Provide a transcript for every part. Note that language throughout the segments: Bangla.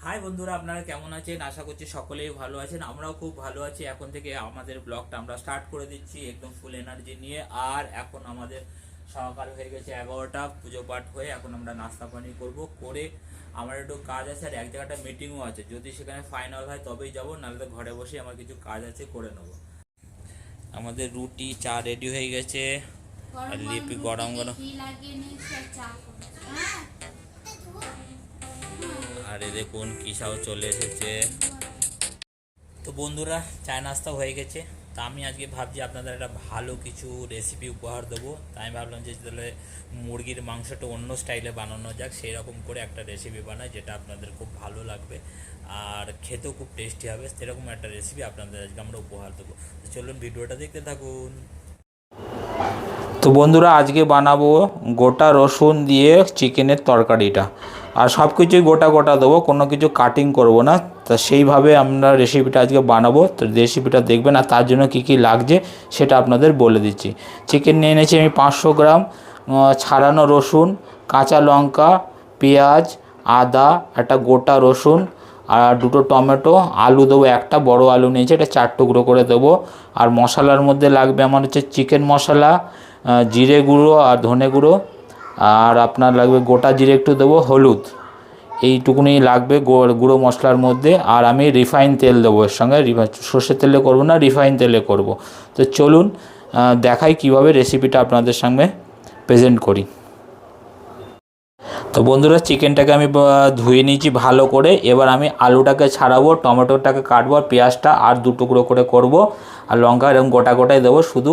হাই বন্ধুরা, আপনারা কেমন আছেন? আশা করছি সকলেই ভালো আছেন। আমরাও খুব ভালো আছি। এখন থেকে আমাদের ব্লগটা আমরা স্টার্ট করে দিচ্ছি একদম ফুল এনার্জি নিয়ে। আর এখন আমাদের সকাল হয়ে গেছে 11টা, পুজো পাঠ হয়ে এখন আমরা নাস্তা পানি করে আমার একটু কাজ আছে আর এক জায়গাটা মিটিংও আছে। যদি সেখানে ফাইনাল হয় তবেই যাব, নাহলে তো ঘরে বসে আমার কিছু কাজ আছে করে নেব। আমাদের রুটি চা রেডি হয়ে গেছে আর লিপি গরম গরম। আরে দেখুন কিসাও চলে এসেছে। তো বন্ধুরা, চায় নাস্তা হয়ে গেছে। তা আমি আজকে ভাবছি আপনাদের একটা ভালো কিছু রেসিপি উপহার দেবো। তাই আমি ভাবলাম যে তাহলে মুরগির মাংসটা অন্য স্টাইলে বানানো যাক, সেই রকম করে একটা রেসিপি বানাই যেটা আপনাদের খুব ভালো লাগবে আর খেতেও খুব টেস্টি হবে। সেরকম একটা রেসিপি আপনাদের আজকে আমরা উপহার দেবো। তো চলুন ভিডিওটা দেখতে থাকুন। তো বন্ধুরা, আজকে বানাবো গোটা রসুন দিয়ে চিকেনের তরকারিটা। আর সব কিছুই গোটা গোটা দেবো, কোনো কিছু কাটিং করব না। তা সেইভাবে আমরা রেসিপিটা আজকে বানাবো। তো রেসিপিটা দেখবেন আর তার জন্য কী কী লাগছে সেটা আপনাদের বলে দিচ্ছি। চিকেন নিয়ে এনেছি আমি 500 গ্রাম, ছাড়ানো রসুন, কাঁচা লঙ্কা, পেঁয়াজ, আদা, একটা গোটা রসুন আর দুটো টমেটো, আলু দেবো, একটা বড় আলু নিয়েছি, এটা 4 টুকরো করে দেবো। আর মশলার মধ্যে লাগবে আমার হচ্ছে চিকেন মশলা, জিরে গুঁড়ো আর ধনে গুঁড়ো, আর আপনার লাগবে গোটা জিরে একটু দেবো, হলুদ, এইটুকুনি লাগবে গুঁড়ো মশলার মধ্যে। আর আমি রিফাইন তেল দেবো এর সঙ্গে, সর্ষের তেলে করবো না, রিফাইন তেলে করব। তো চলুন দেখাই কিভাবে রেসিপিটা আপনাদের সঙ্গে প্রেজেন্ট করি। তো বন্ধুরা, চিকেনটাকে আমি ধুয়ে নিয়েছি ভালো করে। এবার আমি আলুটাকে ছাড়াবো, টমেটোটাকে কাটবো, আর পেঁয়াজটা আর 2 টুকরো করে করব, আর লঙ্কা এরকম গোটা গোটাই দেবো, শুধু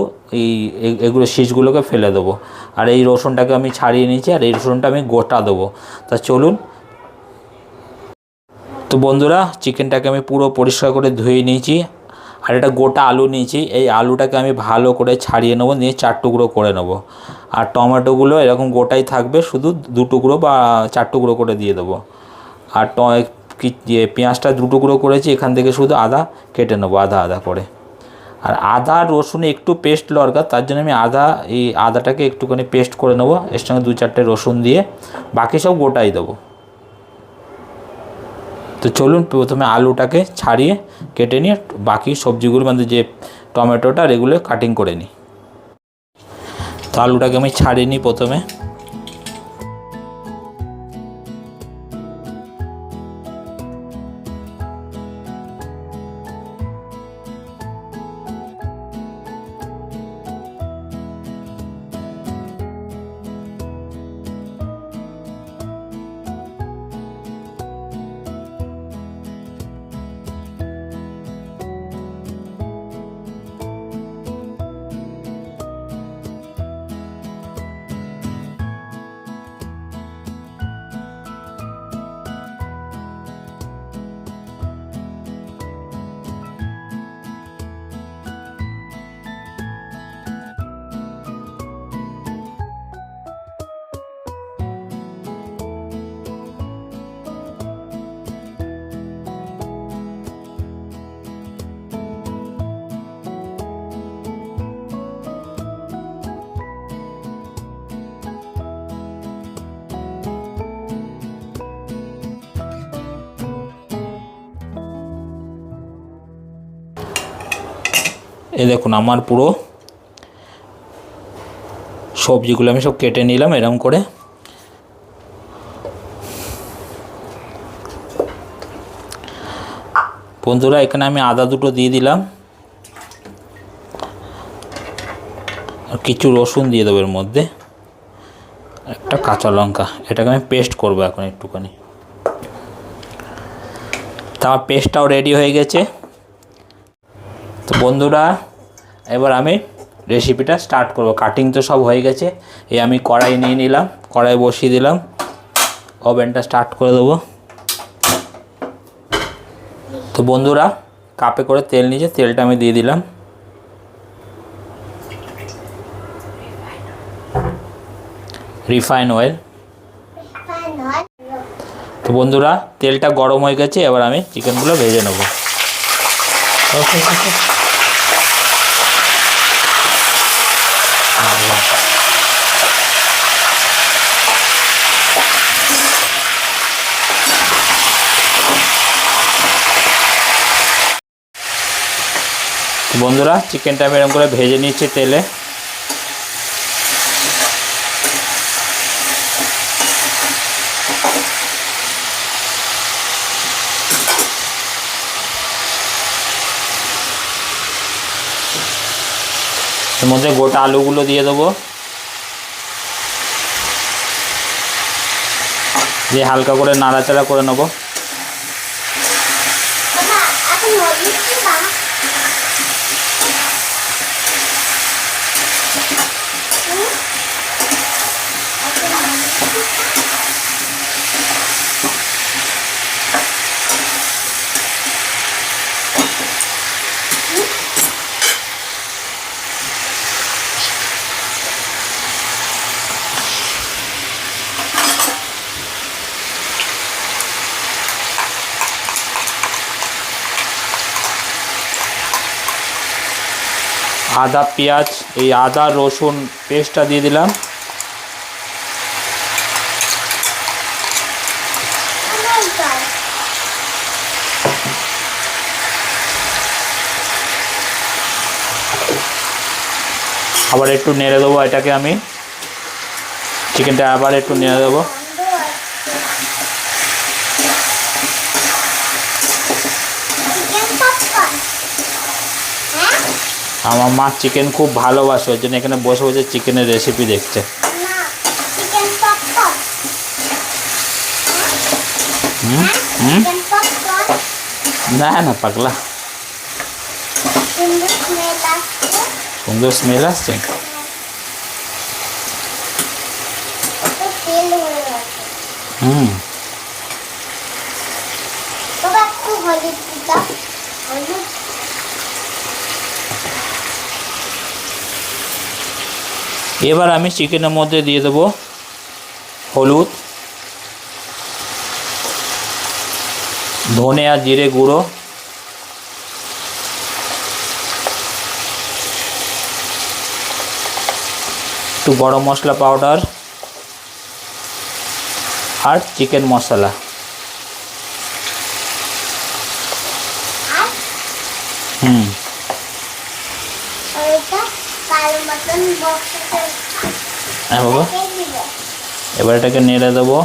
এগুলো শীষগুলোকে ফেলে দেবো। আর এই রসুনটাকে আমি ছাড়িয়ে নিয়েছি, আর এই রসুনটা আমি গোটা দেবো। তা চলুন। তো বন্ধুরা, চিকেনটাকে আমি পুরো পরিষ্কার করে ধুয়ে নিয়েছি। আর এটা গোটা আলু নিয়েছি, এই আলুটাকে আমি ভালো করে ছাড়িয়ে নেবো, নিয়ে 4 টুকরো করে নেবো। আর টমেটোগুলো এরকম গোটাই থাকবে, শুধু 2 টুকরো বা 4 টুকরো করে দিয়ে দেবো। আর পেঁয়াজটা 2 টুকরো করেছি, এখান থেকে শুধু আদা কেটে নেবো, আধা আধা করে। আর আদা আর রসুনে একটু পেস্ট দরকার, তার জন্য আমি এই আদাটাকে একটুখানি পেস্ট করে নেবো, এর সঙ্গে 2-4টে রসুন দিয়ে, বাকি সব গোটাই দেবো। তো চলুন প্রথমে আলুটাকে ছাড়িয়ে কেটে নিয়ে বাকি সবজিগুলো, মানে যে টমেটোটা আর এগুলো কাটিং করে নিই। তো আলুটাকে আমি ছাড়িয়ে নিই প্রথমে। এই দেখুন আমার পুরো সবজিগুলো আমি সব কেটে নিলাম এরকম করে। বন্ধুরা, এখানে আমি আদা 2টো দিয়ে দিলাম আর কিছু রসুন দিয়ে দেবো এর মধ্যে, একটা কাঁচা লঙ্কা। এটাকে আমি পেস্ট করবো এখন একটুখানি। তা আমার পেস্টটাও রেডি হয়ে গেছে। তো বন্ধুরা, এবার আমি রেসিপিটা স্টার্ট করব। কাটিং তো সব হয়ে গেছে। এই আমি কড়াই নিয়ে নিলাম, কড়াই বসিয়ে দিলাম, ওভেনটা স্টার্ট করে দেবো। তো বন্ধুরা, কাপে করে তেল নিয়েছে, তেলটা আমি দিয়ে দিলাম। Refine oil. তো বন্ধুরা, তেলটা গরম হয়ে গেছে, এবার আমি চিকেনগুলো ভেজে নেব। বন্ধুরা চিকেনটা আমি এরকম করে ভেজে নিচ্ছি তেলে। এর মধ্যে গোটা আলুগুলো দিয়ে দেবো, দিয়ে হালকা করে নাড়াচাড়া করে নেবো। আদা পেঁয়াজ, এই আদা রসুন পেস্টটা দিয়ে দিলাম। আবার একটু নেড়ে দেবো এটাকে, আমি চিকেনটা আবার একটু নেড়ে দেবো। আমার মা চিকেন খুব ভালোবাসে, ওই জন্য এখানে বসে বসে চিকেনের রেসিপি দেখছে। না না পাগলা, সুন্দর স্মেল আসছে। এবার আমি চিকেনের মধ্যে দিয়ে দেবো হলুদ, ধনে আর জিরে গুঁড়ো, একটু গরম মশলা পাউডার আর চিকেন মশলা। হ্যাঁ বাবা, এবার এটাকে নেড়ে দেবো।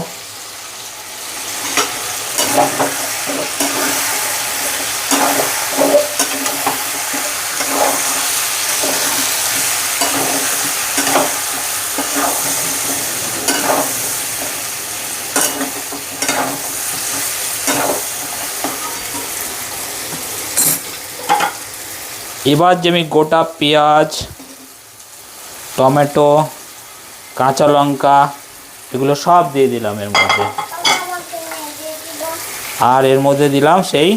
এবার যে আমি গোটা পেঁয়াজ, টমেটো, কাঁচা লঙ্কা এগুলো সব দিয়ে দিলাম এর মধ্যে, আর এর মধ্যে দিলাম সেই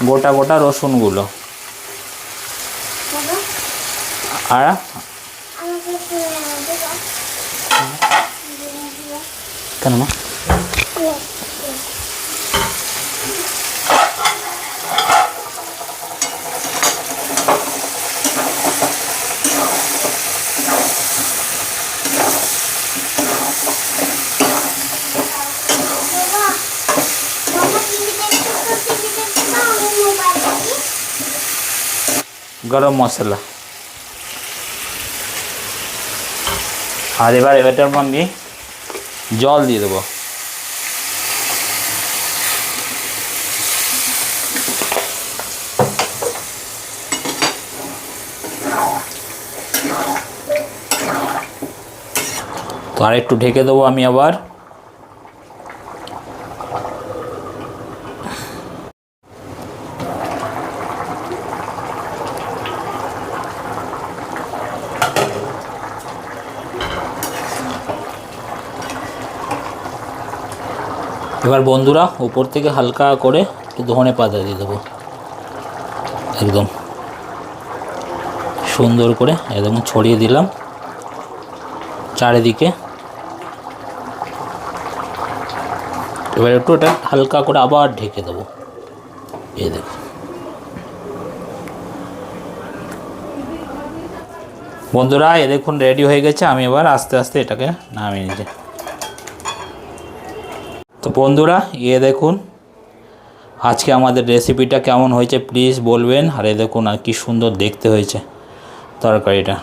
গোটা গোটা রসুনগুলো। আর কেন মা, গরম মশলা। আর এবার এটার মধ্যে জল দিয়ে দেবো। তো আর একটু ঢেকে দেবো আমি আবার। এবার বন্ধুরা উপর থেকে হালকা করে একটু ধনে পাতা দিয়ে দেবো, একদম সুন্দর করে একদম ছড়িয়ে দিলাম চারিদিকে। এবার একটু এটা হালকা করে আবার ঢেকে দেবো। এই দেখো বন্ধুরা, এ দেখুন রেডি হয়ে গেছে। আমি এবার আস্তে আস্তে এটাকে নামিয়ে নিচ্ছি। তো বন্ধুরা এ দেখুন আজকে আমাদের রেসিপিটা কেমন হয়েছে প্লিজ বলবেন। আর এই দেখুন আর কি সুন্দর দেখতে হয়েছে তরকারিটা,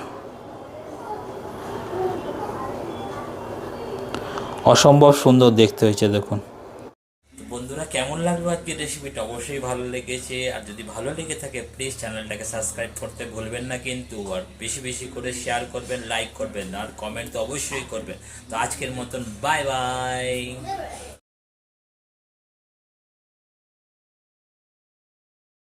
অসম্ভব সুন্দর দেখতে হয়েছে দেখুন। তো বন্ধুরা কেমন লাগলো আজকের রেসিপিটা, অবশ্যই ভালো লেগেছে। আর যদি ভালো লেগে থাকে প্লিজ চ্যানেলটাকে সাবস্ক্রাইব করতে ভুলবেন না কিন্তু। আর বেশি বেশি করে শেয়ার করবেন, লাইক করবেন, আর কমেন্ট তো অবশ্যই করবেন। তো আজকের মতন বাই বাই।